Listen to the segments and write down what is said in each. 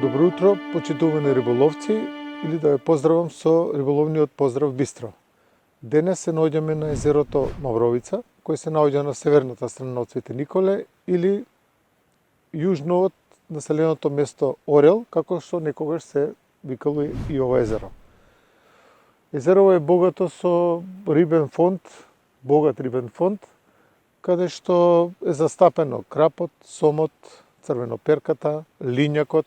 Добро утро, почитувани риболовци, или да ве поздравам со риболовниот поздрав Бистро. Денес се наоѓаме на езерото Мавровица, кој се наоѓа на северната страна од Свети Николе или јужно од населеното место Орел, како што некогаш се викало и ова езеро. Езерово е богато со рибен фонд, богат рибен фонд, каде што е застапено крапот, сомот, црвеноперката, лињакот.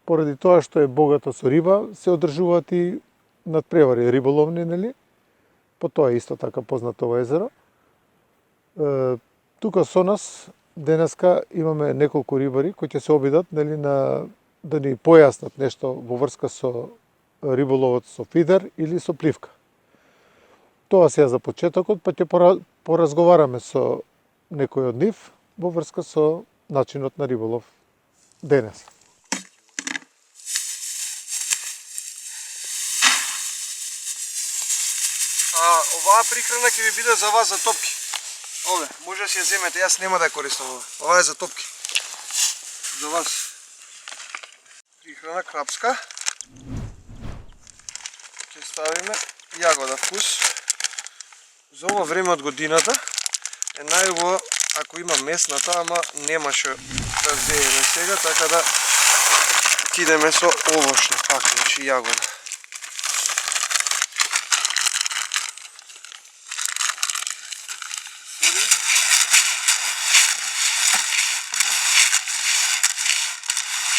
Поради тоа што е богато со риба, се одржуваат и надпревари риболовни, нели? По тоа е исто така познато ова езеро. Тука со нас денеска имаме неколку рибари кои ќе се обидат, нели, да ни појаснат нешто во врска со риболовот со фидер или со пливка. Тоа се за почетокот, па ќе поразговараме со некој од нив во врска со начинот на риболов денес. Оваа прихрана ќе ви биде за вас за топки. Овде, може да си ја земете, јас нема да ја користам ова. Ова е за топки. За вас. Прихрана крапска. Ќе ставиме јагода вкус. За ова време од годината е најубаво ако има месната, ама немаше да зееме сега, така да кидеме со овошно, пак, значи јагода.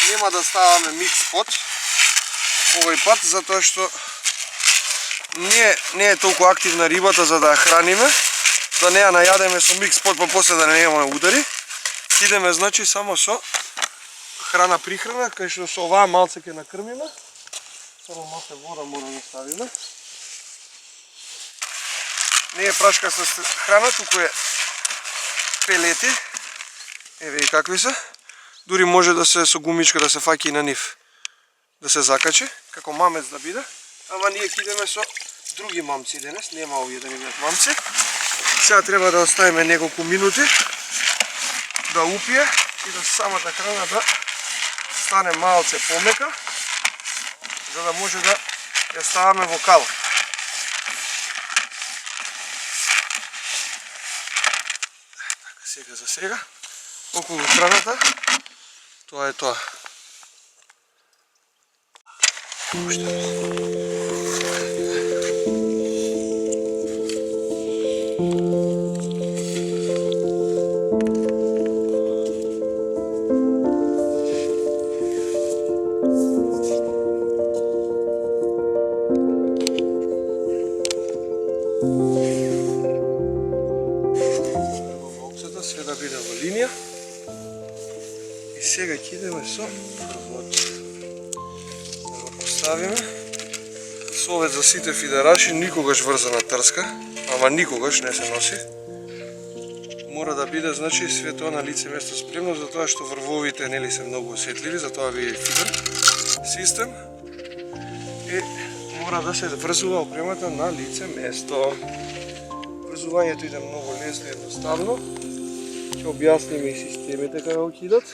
Нема да ставаме микс пот овој пат, затоа што не е толку активна рибата за да ја храниме, да не ја најадеме со микс пот, па после да не имаме удари. Идеме значи само со храна прихрана, кај што со оваа малце ќе накрмиме. Само малце вода мора да ставиме. Не е прашкаста храна, туку е пелети. Еве и какви се. Дури може да се со гумичка да се фаќа и на нив. Да се закачи, како мамец да биде. Ама ние кидеме со други мамци денес, нема овие да ни бидат мамци. Сега треба да оставиме неколку минути да упие и да самата храна да стане малце помека, за да може да ја ставаме во кала. Сега за сега, околу храната, тоа е тоа. Се да биде во линија и сега ќе идеме со првот. Да го поставиме. Совет за сите фидераши, никогаш врзана трска, ама никогаш не се носи. Мора да биде, значи, све тоа на лице место спремно, затоа што врвовите нели се многу осетливи, затоа ви е фидер систем. И мора да се врзува опремата на лице место. Врзувањето иде многу лесно и едноставно. Ќе објасниме и системите кај го кидат.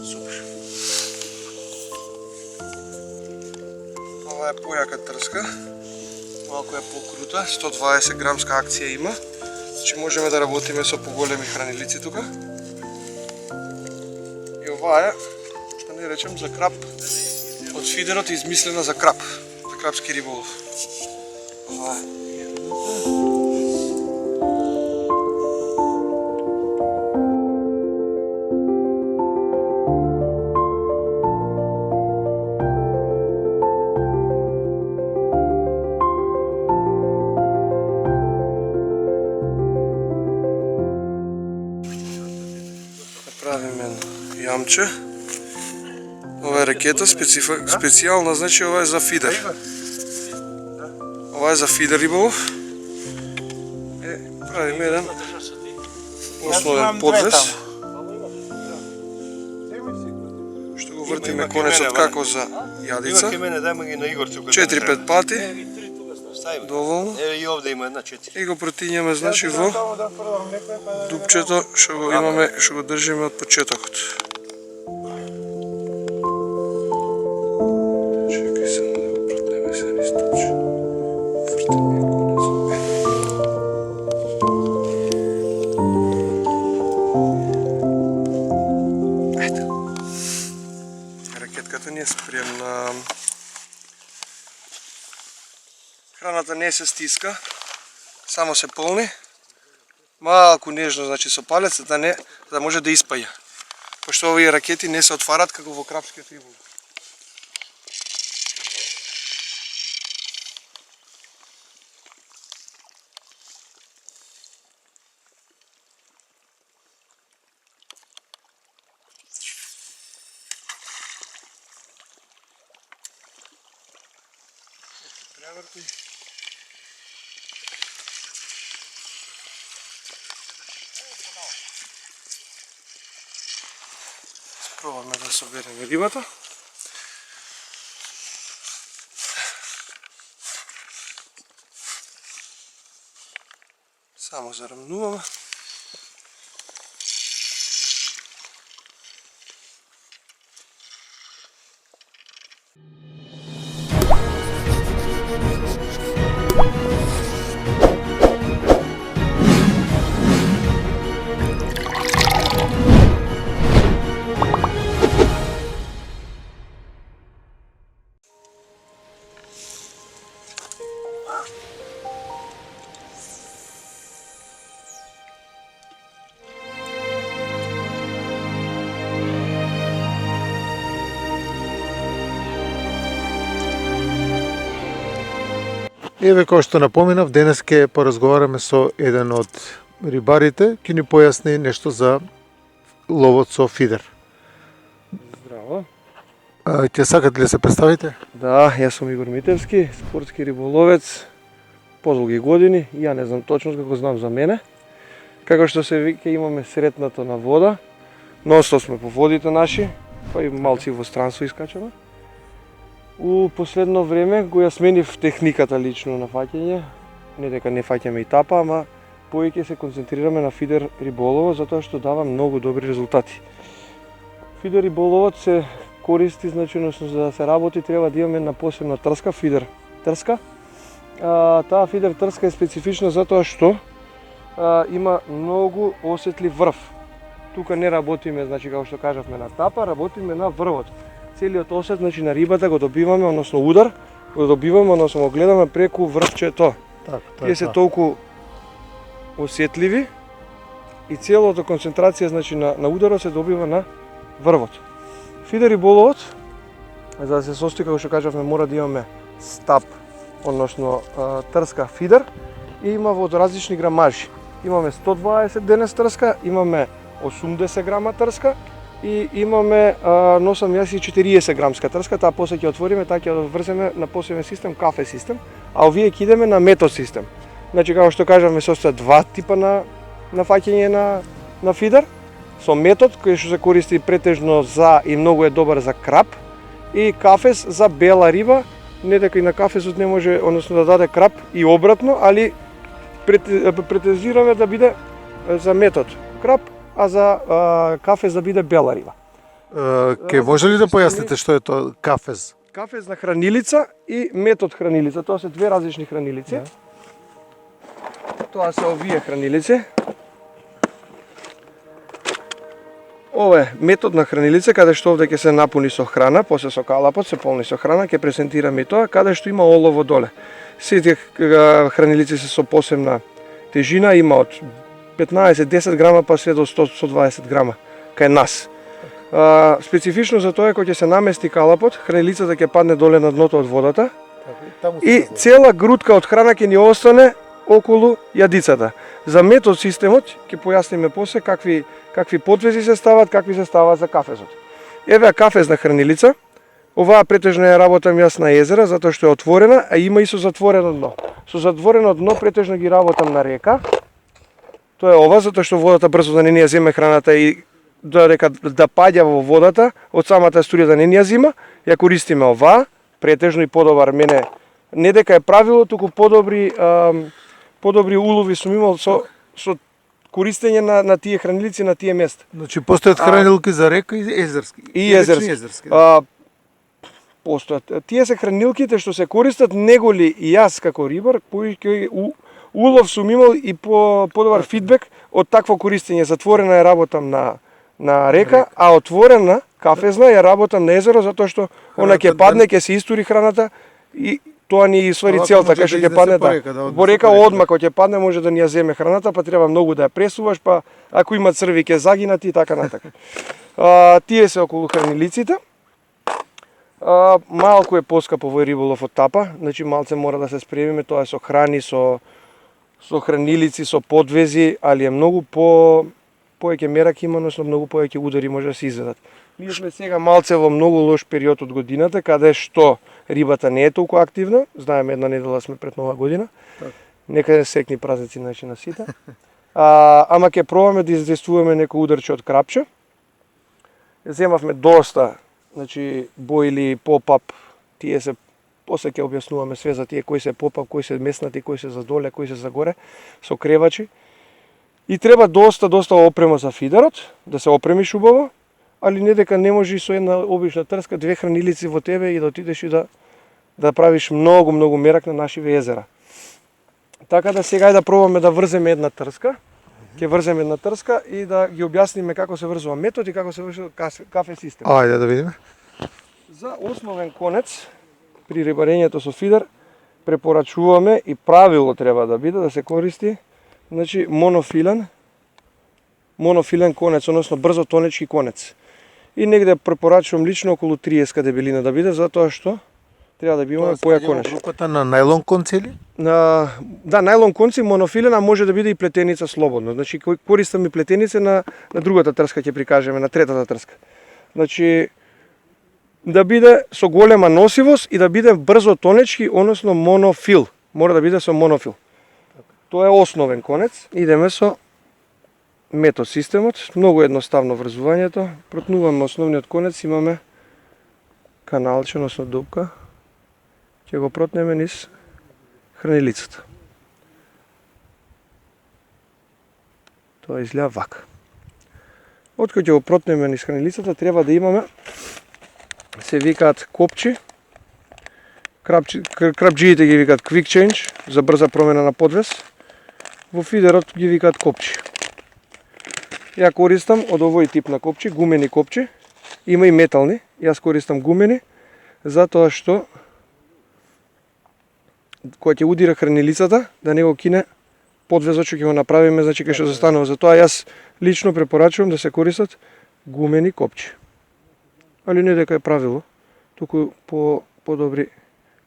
Супер. Ова е појака трска. Малку е покрута, 120 грамска акција има. Значи можеме да работиме со поголеми хранилици тука. И ова е, да не речем, за крап. Од фидерот е измислена за крап. За крапски риболов. Ова е. Правиме јамче. Ова е ракета специјална, значи ова е за фидер. Ова е за фидер риболов. Правиме еден основен подвес. Што го вртиме конецот како за јадица. 4-5 пати. Ставиме. Доволно. Еве и овде има една 4. И го протињаме значи во дупчето што го имаме, што го држиме од почетокот. Чекај само да го протнеме се низ дупче. Вртаме конецот. Ето. Ракетката ни е спремна. Храната не се стиска, само се полни. Малку нежно, значи со палец, да може да испаја. Пошто овие ракети не се отварат како во крапскиот риболов. Преврти. Пробаме да собереме рибата. Само зарамнуваме. Еве, кој што напоминав, денес ќе поразговараме со еден од рибарите, ќе ни појасни нешто за ловот со фидер. Здраво. Ќе сакате ли да се представите? Да, јас сум Игор Митевски, спортски риболовец, подолги години, ја не знам точно како знам за мене. Како што се вика, имаме сретнато на вода, нонстоп сме по водите наши, па и малци во странство искачаме. У последно време го ја сменив техниката лично на фаќање, не дека не фаќаме и тапа, ама повеќе се концентрираме на фидер риболово, затоа што дава многу добри резултати. Фидер риболовот се користи, значи, за да се работи, треба да имаме една посебна трска, фидер трска. Таа фидер трска е специфична затоа што има многу осетлив врв. Тука не работиме, значи, како што кажавме, на тапа, работиме на врвот. Целиот осет, значи, на рибата го добиваме, односно удар, го добиваме, односно го гледаме преку врвчето. Тие се толку осетливи и целото концентрација, значи, на ударот се добива на врвот. Фидер риболовот, за да се состои, како што кажавме, мора да имаме стап, односно трска фидер, и има во различни грамажи. Имаме 120 денес трска, имаме 80 грама трска и имаме носам јас и 40 грамска трска. Таа после ќе отвориме, таа ќе врземе на посебен систем, кафе систем, а овие ќе идеме на метод систем. Значи, како што кажавме, состојат два типа на фаќање на фидер, со метод кој што се користи претежно за и многу е добар за крап, и кафес за бела риба. Не дека и на кафесот не може, односно да даде крап и обратно, али претезираме да биде за метод крап, а за кафес да биде бела риба. Ке може ли да појасните што е тоа кафез? Кафез на хранилица и метод хранилица, тоа се две различни хранилици. Тоа се овие хранилици. Ова е метод на хранилица, каде што овде ќе се напуни со храна, после со калапот се полни со храна, ќе презентираме и тоа, каде што има олово доле. Сите хранилици се со посебна тежина, има од 15-10 грама па се до 100-120 грама кај нас. Специфично за тоа е кога ќе се намести калапот, хранилицата ќе падне доле на дното од водата и цела грудка од храна ќе ни остане околу јадицата. За метод системот ќе појасниме после какви подвези се стават, какви се стават за кафезот. Еве кафезна хранилица. Оваа претежно ја работам јас на езера затоа што е отворена, а има и со затворено дно. Со затворено дно претежно ги работам на река. Тоа е ова затоа што водата брзо да не ни ја земе храната и додека да паѓа во водата, од самата струја да не ни ја зима, ја користиме оваа, претежно и подобар мене Не дека е правило, туку подобри улови сум имал со користење на тие хранилици на тие места. Значи постојат хранилки за река и езерски. И езерски. Постојат. Тие се хранилките што се користат неголи и јас како рибар, улов сум имал и подобар фидбек од такво користење. Затворена е работам на река, а отворена кафезна ја работам на езеро затоа што она ќе падне, ќе се истури храната и тоа ни свари целта, кај што ќе падне по река одма кога ќе падне може да ни ја земе храната, па треба многу да ја пресуваш, па ако има црви ќе загинат и така натака. Тие се околу хранилиците. Малку е поскапо овој риболов од тапа, значи малце мора да се спремиме, тоа е со храни, со хранилици, со подвези, али е многу повеќе мерак има, односно многу повеќе удари може да се изведат. Ние сме сега малце во многу лош период од годината, каде што рибата не е толку активна, знаеме една недела сме пред Нова година, некаде секни празници значи на сите, ама ќе пробаме да издействуваме некој ударче од крапче. Земавме доста, значи боили, поп-ап, тие се, после ќе објаснуваме све за тие кои се поп-ап, кои се меснати, кои се за доле, кои се за горе, со кревачи. И треба доста опрема за фидерот, да се опремиш убаво, али не дека не може и со една обична трска, две хранилици во тебе и да отидеш и да правиш многу мерак на нашиве езера. Така да сега да пробаме да врземе една трска. Ќе врземе една трска и да ги објасниме како се врзува метод и како се врзува кафе систем. Ајде да видиме. За основен конец при рибарењето со фидер препорачуваме и правило треба да биде да се користи значи монофилен конец, односно брзо тонечки конец. И негде препорачувам лично околу 30 дебелина да биде, затоа што треба да биде појаконеш. Групата на најлон конци или? Да, најлон конци монофилен, а може да биде и плетеница слободно. Значи користам и плетеница на другата трска ќе прикажеме, на третата трска. Значи да биде со голема носивост и да биде брзо тонечки, односно монофил. Мора да биде со монофил. Тоа е основен конец. Идеме со метод системот, многу едноставно врзувањето. Протнуваме основниот конец, имаме каналче, односно дупка. Ќе го протнеме низ хранилицата. Тоа изгледа вака. Откако ќе го протнеме низ хранилицата, треба да имаме, се викаат копчи. Крапџиите ги викаат quick change, за брза промена на подвес. Во фидерот ги викаат копчи. Ја користам од овој тип на копчи, гумени копчи. Има и метални, јас користам гумени, затоа што кога ќе удира хранилицата, да не го кине подвезот што ќе го направиме, значи кај што застанува. Затоа јас лично препорачувам да се користат гумени копчи. Али не дека е правило, туку подобри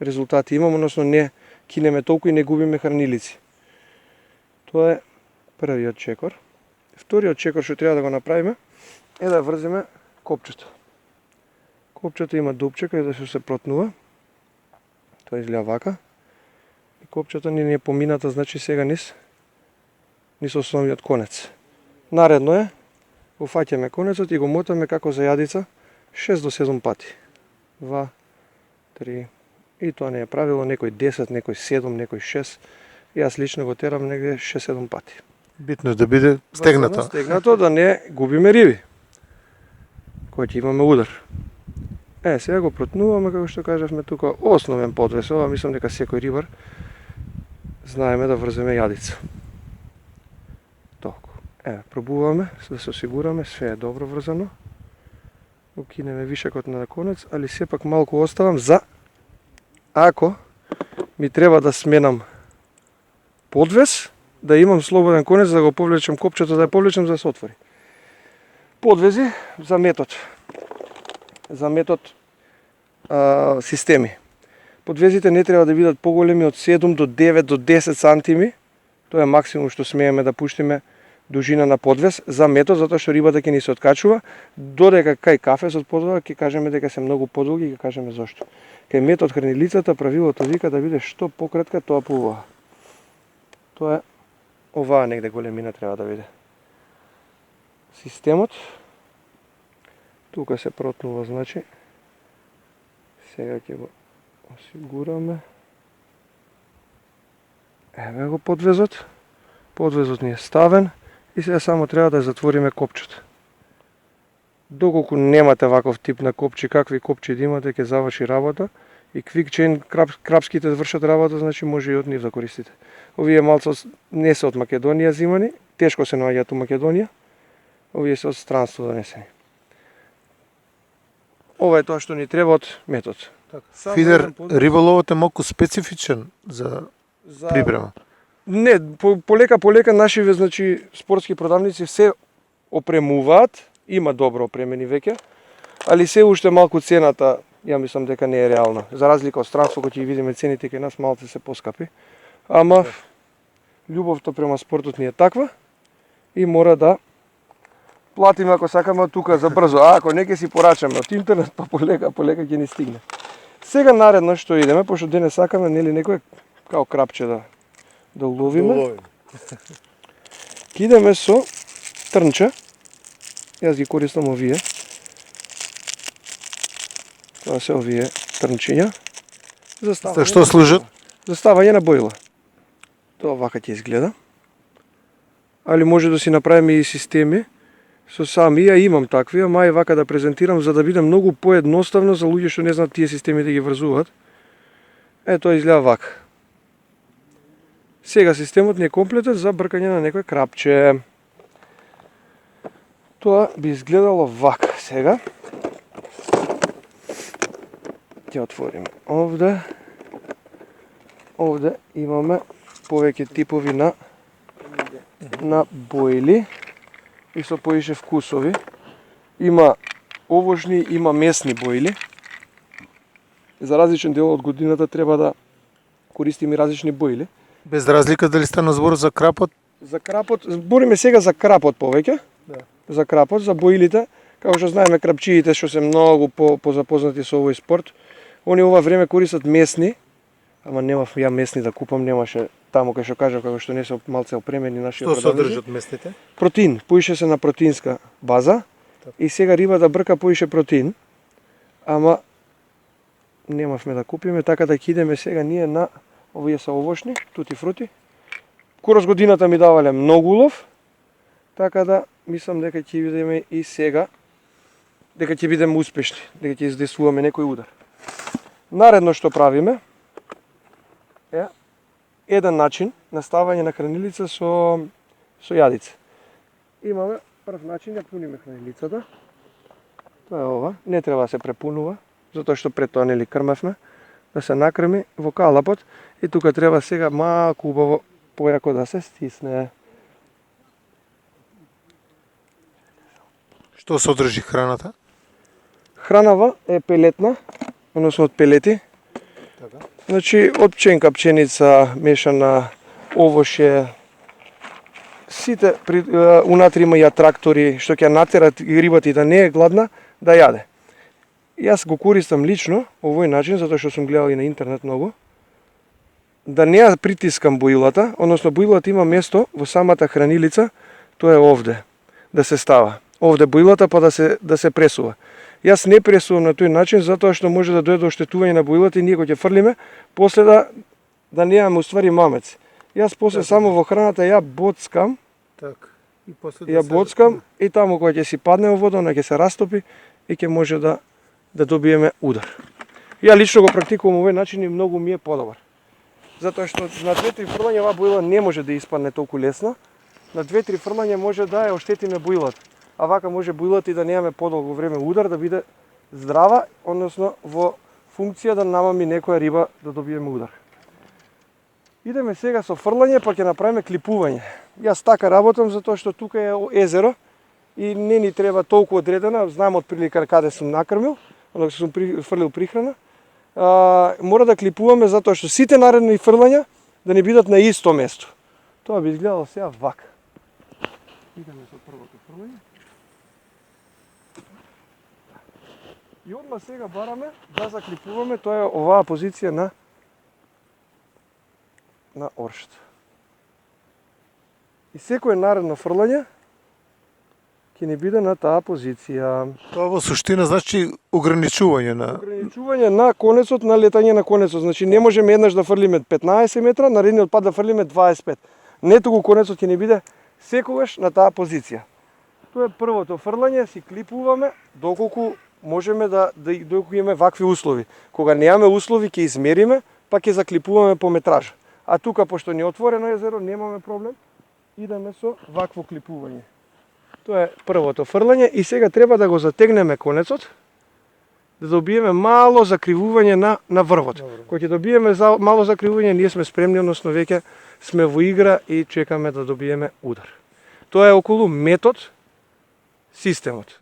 резултати имам, односно не кинеме толку и не губиме хранилици. Тоа е првиот чекор. Вториот чекор што треба да го направиме е да врземе копчето. Копчето има дупче каде да се протнува. Тоа изгледа вака. И копчето ни е помината, значи сега низ основниот конец. Наредно е, го фаќаме конецот и го мотаме како за јадица 6 до 7 пати. 2, 3, и тоа не е правило, некој 10, некој 7, некој 6. Јас лично го терам негде 6-7 пати. Битно е да биде стегнато. Стегнато, да не губиме риби, кој ќе имаме удар. Сега го протнуваме, како што кажавме тука, основен подвес. Ова мислам дека секој рибар знаеме да врземе јадица. Толку. Пробуваме, да се осигураме, све е добро врзано. Укинеме вишекот на конец, али сепак малку оставам за ако ми треба да сменам подвес, да имам слободен конец, да го повлечам копчето, да ја повлечам за да се отвори. Подвези за метод. За метод системи. Подвезите не треба да бидат поголеми од 7 до 9 до 10 сантими. Тоа е максимум што смееме да пуштиме дужина на подвес за метод, затоа што рибата ќе ни се откачува, додека кај кафесот подолга ќе кажеме дека се многу подолги и ќе кажеме зошто. Кај метод хранилицата правилото вика да биде што пократка, тоа поубава. Тоа е оваа негде големина треба да биде. Системот тука се протнува, значи сега ќе го осигураме. Еве го подвезот. Подвезот ни е ставен и сега само треба да затвориме копчето. Доколку немате ваков тип на копчи, какви копчи да имате, ќе заврши работа. И Quick Chain крапските вршат работа, значи може и од нив да користите. Овие малце не се од Македонија зимани, тешко се наоѓаат у Македонија. Овие се од странство донесени. Ова е тоа што ни треба од метод. Фидер, риболовот е малку специфичен за припрема. Не, полека нашиве, значи, спортски продавници се опремуваат, има добро опремени веќе, али се уште малку цената, ја мислам дека не е реална. За разлика од странство, кога ќе видиме цените кај нас малце се поскапи. Ама љубовта према спортот ни е таква и мора да платиме ако сакаме тука за брзо. А ако не ќе си порачаме од интернет, па полека ќе ни стигне. Сега наредно што идеме, пошто денес сакаме нели некој као крапче да уловиме. Ќе идеме со трнча. Јас ги користам овие. Тоа се овие трнчиња. За што служат? За ставање на боила. Тоа вака ќе изгледа. Али може да си направиме и системи со сами, ја имам такви, ама и вака да презентирам за да биде многу поедноставно за луѓе што не знаат тие системи да ги врзуваат. Тоа изгледа вака. Сега системот ни е комплетен за бркање на некој крапче. Тоа би изгледало вака сега. Ќе отвориме овде. Овде имаме повеќе типови на боили и со поише вкусови. Има овошни, има месни боили. За различен дел од годината треба да користиме различни боили. Без разлика дали стана збор за крапот? За крапот, збориме сега за крапот повеќе. Да. За крапот, за боилите, како што знаеме крапчиите што се многу позапознати со овој спорт, они ова време користат месни, ама немав ја месни да купам, немаше таму кај што кажав како што не се малце опремени наши продавници. Што содржат месните? Протеин, поише се на протеинска база. И сега рибата брка поише протеин, ама немавме да купиме, така да ќе идеме сега ние на овие се овошни, тути фрути. Короз годината ми давале многу улов, така да мислам дека ќе идеме и сега, дека ќе бидеме успешни, дека ќе издействуваме некој удар. Наредно што правиме е еден начин на ставање на хранилица со јадица. Имаме прв начин да пуниме хранилицата. Тоа е ова, не треба да се препунува, затоа што пред тоа нели крмевме, да се накрми во калапот и тука треба сега малку убаво појако да се стисне. Што содржи храната? Хранава е пелетна, односно од пелети. Така. Значи од пченка, пченица, мешана, овоше. Сите унатре има и атрактори што ќе натерат рибата и да не е гладна да јаде. Јас го користам лично овој начин затоа што сум гледал и на интернет многу. Да не ја притискам боилата, односно боилата има место во самата хранилица, тоа е овде да се става. Овде боилата па да се пресува. Јас не пресувам на тој начин затоа што може да дојде до оштетување на боилата и ние го ќе фрлиме, после да немаме уствари мамец. Јас после само во храната ја боцкам. Так. И после ја боцкам и таму кога ќе си падне во вода, она ќе се растопи и ќе може да добиеме удар. Ја лично го практикувам овој начин и многу ми е подобар. Затоа што на 2-3 фрлања оваа боила не може да испадне толку лесно. На 2-3 фрлања може да ја оштетиме боилата. А вака може боилата и да немаме подолго време удар, да биде здрава, односно во функција да намами некоја риба да добиеме удар. Идеме сега со фрлање, па ќе направиме клипување. Јас така работам затоа што тука е езеро и не ни треба толку одредена, знам отприлика каде сум накрмил, односно сум фрлил прихрана. Мора да клипуваме затоа што сите наредни фрлања да не бидат на исто место. Тоа би изгледало сега вака. Идеме со првото фрлање. И одма сега бараме да заклипуваме, тоа е оваа позиција на оршата. И секое наредно фрлање ќе ни биде на таа позиција. Тоа во суштина значи ограничување на Ограничување на конецот на летање на конецот. Значи не можеме еднаш да фрлиме 15 метра, наредниот пат да фрлиме 25. Не туку конецот ќе ни биде секогаш на таа позиција. Тоа е првото фрлање, си клипуваме доколку можеме доколку имаме вакви услови. Кога немаме услови ќе измериме, па ќе заклипуваме по метража. А тука пошто не е отворено езеро, немаме проблем. Идеме со вакво клипување. Тоа е првото фрлање и сега треба да го затегнеме конецот, да добиеме мало закривување на врвот. Кога ќе добиеме мало закривување, ние сме спремни, односно веќе сме во игра и чекаме да добиеме удар. Тоа е околу метод системот.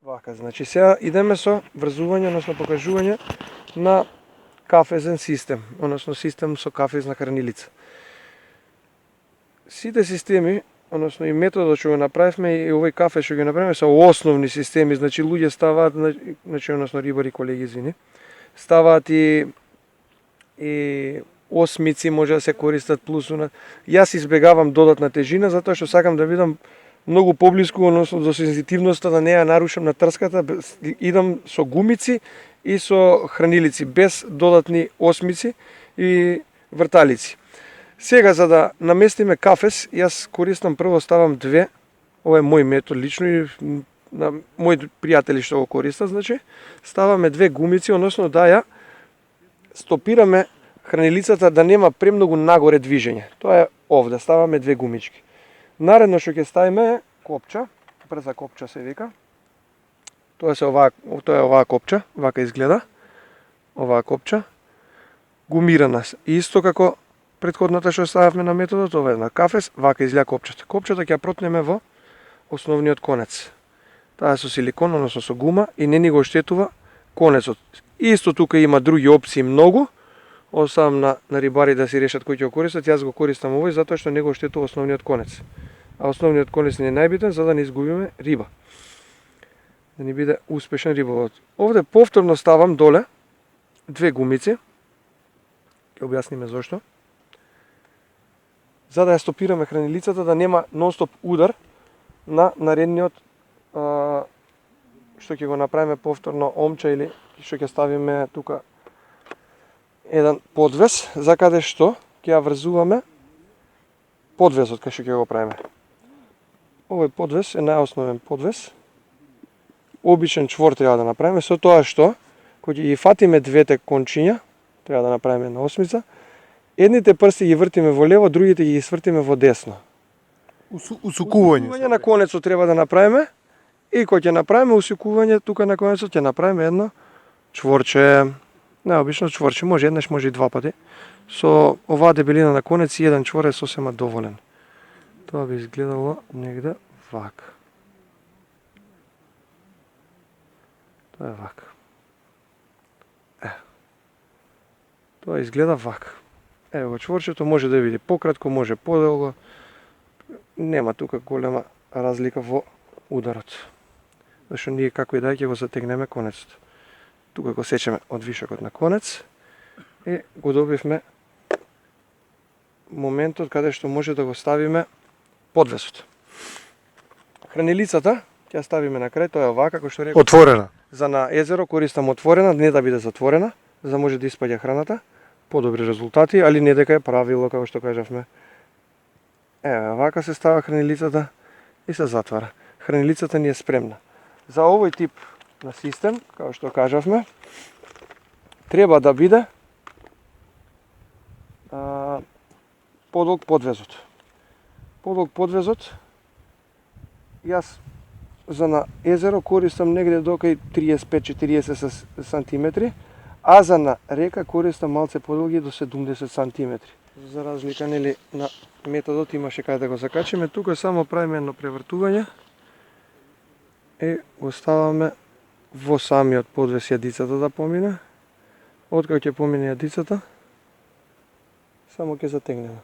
Вака, значи сега идеме со врзување, односно покажување на кафезен систем, односно систем со кафезна хранилица. Сите системи, односно и методот што го направивме и овој кафе што го направиме се основни системи, значи луѓе ставаат, значи односно рибари колеги, извини, ставаат и осмици може да се користат плюс уна. Јас избегавам додатна тежина затоа што сакам да бидам многу поблиску, односно до сензитивноста да не ја нарушам на трската, идам со гумици и со хранилици, без додатни осмици и врталици. Сега, за да наместиме кафес, јас користам, прво ставам две, ова е мој метод лично и на мои пријатели што го користат, значи, ставаме две гумици, односно да ја стопираме хранилицата да нема премногу нагоре движење. Тоа е овде, ставаме две гумички. Наредно што ќе ставиме е копча, брза копча се вика. Тоа е оваа копча, вака изгледа. Оваа копча гумирана, исто како претходната што стававме на методот, ова е на кафес, вака изгледа копчата. Копчата ќе ја протнеме во основниот конец. Таа е со силикон, односно со гума и не ни го оштетува конецот. Исто тука има други опции многу. Оставам на рибари да си решат кој ќе го користат, јас го користам овој затоа што не го оштетува основниот конец. А основниот конец не е најбитен за да не изгубиме риба. Да ни биде успешен риболов. Овде повторно ставам доле две гумици. Ќе објасниме зошто. За да ја стопираме хранилицата да нема нонстоп удар на наредниот што ќе го направиме повторно омча или што ќе ставиме тука еден подвес за каде што ќе ја врзуваме подвесот кај што ќе го правиме. Овој подвес е најосновен подвес. Обичен чвор треба да направиме со тоа што кога ќе ги фатиме двете кончиња, треба да направиме една осмица. Едните прсти ги вртиме во лево, другите ги свртиме во десно. усукување. На конецот треба да направиме и кога ќе направиме усукување тука на конецот ќе направиме едно чворче. Најобично чворче, може еднаш, може и два пати. Со оваа дебелина на конец и еден чвор е сосема доволен. Тоа би изгледало негде вака. Тоа е вака. Тоа изгледа вака. Ево го чворчето, може да види пократко, може подолго. Нема тука голема разлика во ударот. Зашто ние како и да ќе го затегнеме конецот. Тука го сечеме од вишокот на конец и го добивме моментот каде што може да го ставиме подвесот. Хранилицата ќе ја ставиме на крај, тоа е овака како што реков. Отворена. За на езеро користам отворена, не да биде затворена, за да може да испаѓа храната, подобри резултати, али не дека е правило како што кажавме. Еве, вака се става хранилицата и се затвара. Хранилицата ни е спремна. За овој тип на систем, како што кажавме, треба да биде подолг подвезот. Подолг подвезот, јас за на езеро користам негде до кај 35-40 сантиметри, а за на река користам малце подолги до 70 сантиметри. За разлика нели на методот имаше каде да го закачиме, тука само правиме едно превртување и го ставаме во самиот подвес јадицата да помине. Откако ќе помине јадицата, само ќе затегнеме.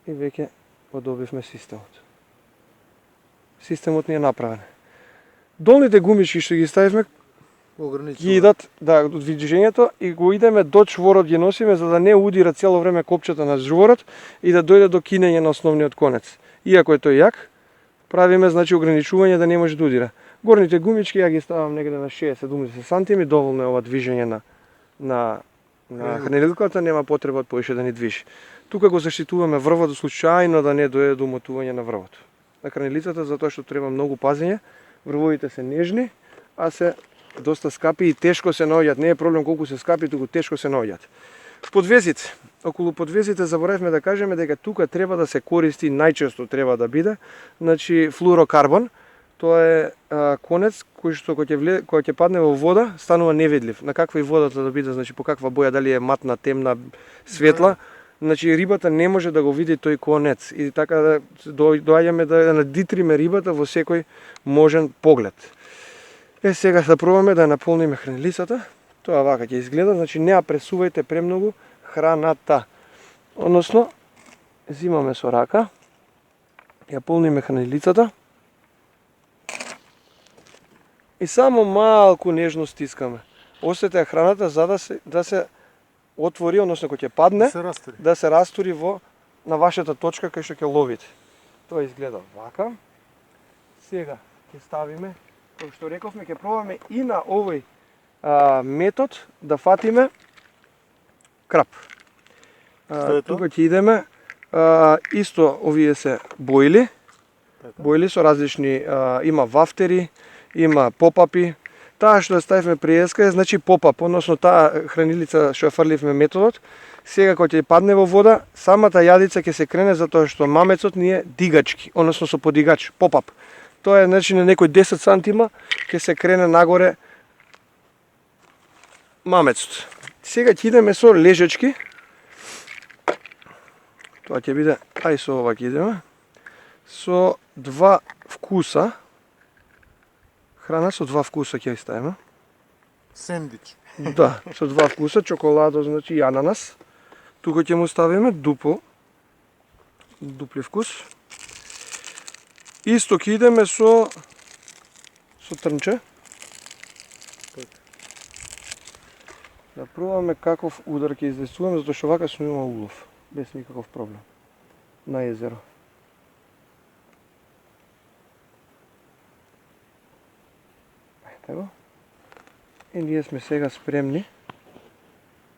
И веќе го добивме системот. системот ни е направен. Долните гумички што ги ставивме ги Ограничува. идат да од движењето и го идеме до чворот ги носиме за да не удира цело време копчето на чворот и да дојде до кинење на основниот конец. Иако е тој јак, правиме значи ограничување да не може да удира. Горните гумички ја ги ставам негде на 60-70 сантими, доволно е ова движење на хранилката, нема потреба од повеќе да ни движи. Тука го заштитуваме врвот случајно да не дојде до умотување на врвот. На хранилицата затоа што треба многу пазење, врвовите се нежни, а се доста скапи и тешко се наоѓаат. Не е проблем колку се скапи, туку тешко се наоѓаат. Подвезите. Околу подвезите заборавме да кажеме дека тука треба да се користи, најчесто треба да биде, значи флуорокарбон. Тоа е конец кој што кога ќе падне во вода станува невидлив. На каква и водата да биде, значи по каква боја, дали е матна, темна, светла, значи рибата не може да го види тој конец и така да доаѓаме да надитриме рибата во секој можен поглед. Сега да пробаме да ја наполниме хранилицата. Тоа вака ќе изгледа, значи не ја пресувајте премногу храната. Односно, зимаме со рака, ја полниме хранилицата и само малку нежно стискаме. Осете храната за да се отвори, односно кога ќе падне, да се растури на вашата точка кај што ќе ловите. Тоа изгледа вака. Сега ќе ставиме, како што рековме, ќе пробаме и на овој метод да фатиме крап. Тука ќе идеме, исто овие се бојли. Бојли со различни, има вафтери, има попапи. Таа што ја ставивме приеска е значи попап, односно таа хранилица што ја фрливме методот. Сега кога ќе падне во вода, самата јадица ќе се крене затоа што мамецот ни е дигачки, односно со подигач, попап. Тоа е значи на некој 10 сантима ќе се крене нагоре мамецот. Сега ќе идеме со лежачки. Тоа ќе биде, ај со ова ќе идеме. Со два вкуса. Храна со два вкуса ќе ставиме. Сендвич. Да, со два вкуса, чоколадо, значи и ананас. Тука ќе му ставиме дупли вкус. Исто ќе идеме со трнче. Да пробаме каков удар ќе издействуваме, затоа што вака сум имал улов, без никаков проблем. На езеро. Ето. И ние сме сега спремни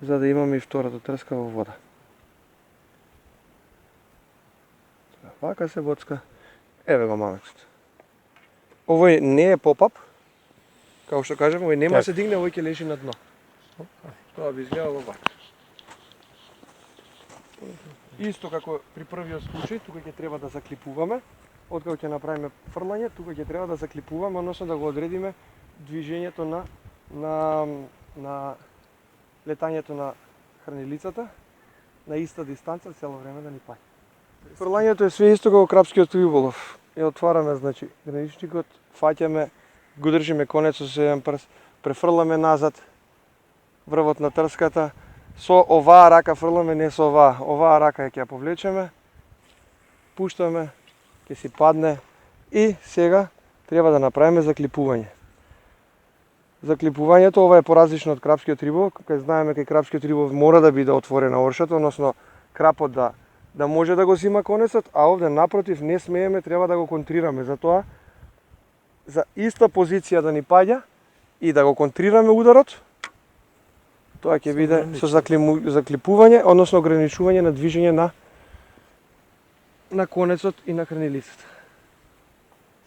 за да имаме и втората трска во вода. Вака се боцка. Еве го мамецот. Овој не е попап. Како што кажам, овој нема да се дигне, овој ќе лежи на дно. Тоа би изгледало вака. Исто како при првиот случај, тука ќе треба да заклипуваме. Откако ќе направиме фрлање, тука ќе треба да заклипуваме, односно да го одредиме движењето на летањето на хранилицата на иста дистанца цело време да ни паѓа. Фрлањето е све исто како крапскиот риболов. Ја отвараме, значи, граничникот, фаќаме, го држиме конецот со еден прст, префрламе назад врвот на трската, со оваа рака фрламе, не со оваа. Оваа рака ќе ја повлечеме, пуштаме, ќе си падне и сега треба да направиме заклипување. Заклипувањето ова е поразлично од крапскиот риболов, кога знаеме кај крапскиот риболов мора да биде отворена оршата, односно крапот да може да го зима конецот, а овде напротив не смееме, треба да го контрираме. Затоа за иста позиција да ни паѓа и да го контрираме ударот, тоа ќе биде со заклипување, односно ограничување на движење на конецот и на хранилицата.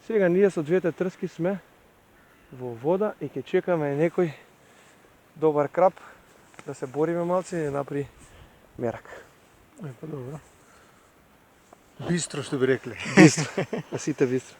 Сега ние со двете трски сме во вода и ќе чекаме некој добар крап да се бориме малце и да направи мерак. Добро. Бистро што би рекле. Бистро. Да сите бистро.